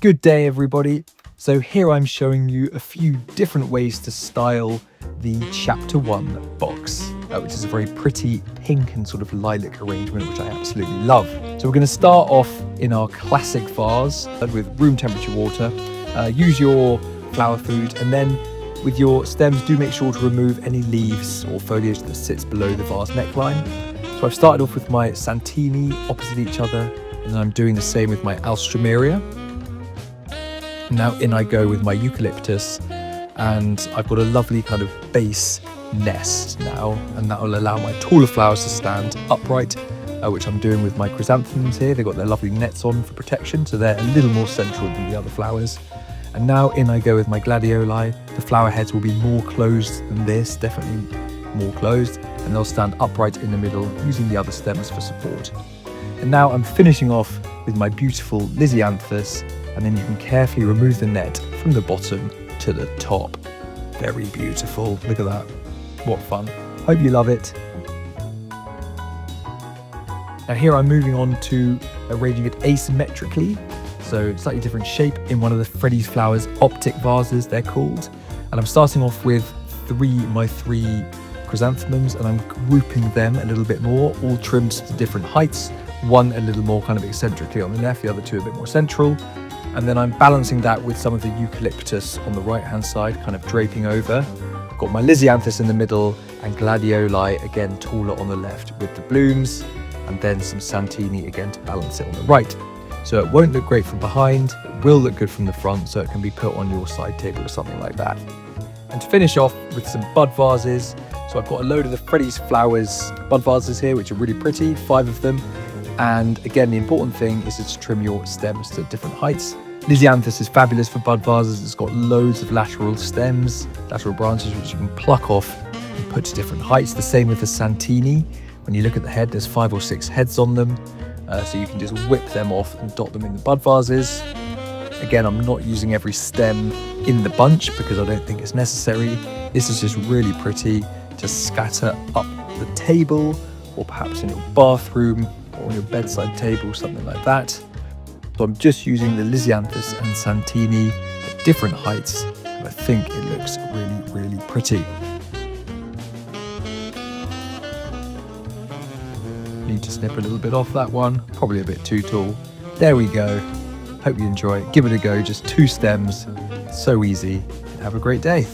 Good day, everybody. So here I'm showing you a few different ways to style the Chapter 1 box, which is a very pretty pink and sort of lilac arrangement, which I absolutely love. So we're going to start off in our classic vase with room temperature water. Use your flower food, and then with your stems, do make sure to remove any leaves or foliage that sits below the vase neckline. So I've started off with my Santini opposite each other, and I'm doing the same with my Alstroemeria. Now in I go with my eucalyptus, and I've got a lovely kind of base nest now, and that will allow my taller flowers to stand upright, which I'm doing with my chrysanthemums here. They've got their lovely nets on for protection, so they're a little more central than the other flowers. And now in I go with my gladioli. The flower heads will be more closed than this, definitely more closed, and they'll stand upright in the middle using the other stems for support. And now I'm finishing off with my beautiful Lisianthus, and then you can carefully remove the net from the bottom to the top. Very beautiful. Look at that. What fun. Hope you love it. Now here I'm moving on to arranging it asymmetrically. So slightly different shape in one of the Freddie's Flowers optic vases, they're called. And I'm starting off with my three chrysanthemums, and I'm grouping them a little bit more, all trimmed to different heights. One a little more kind of eccentrically on the left, the other two a bit more central. And then I'm balancing that with some of the eucalyptus on the right hand side, kind of draping over. Got my Lisianthus in the middle, and gladioli again taller on the left with the blooms, and then some Santini again to balance it on the right. So it won't look great from behind, it will look good from the front, so it can be put on your side table or something like that. And to finish off with some bud vases, so I've got a load of the Freddie's Flowers bud vases here, which are really pretty, 5 of them. And again, the important thing is to trim your stems to different heights. Lisianthus is fabulous for bud vases. It's got loads of lateral stems, lateral branches, which you can pluck off and put to different heights. The same with the Santini. When you look at the head, there's 5 or 6 heads on them. So you can just whip them off and dot them in the bud vases. Again, I'm not using every stem in the bunch because I don't think it's necessary. This is just really pretty to scatter up the table, or perhaps in your bathroom, or on your bedside table, something like that. So I'm just using the Lisianthus and Santini at different heights, and I think it looks really, really pretty. Need to snip a little bit off that one, probably a bit too tall. There we go. Hope you enjoy it. Give it a go, just 2 stems. So easy. Have a great day.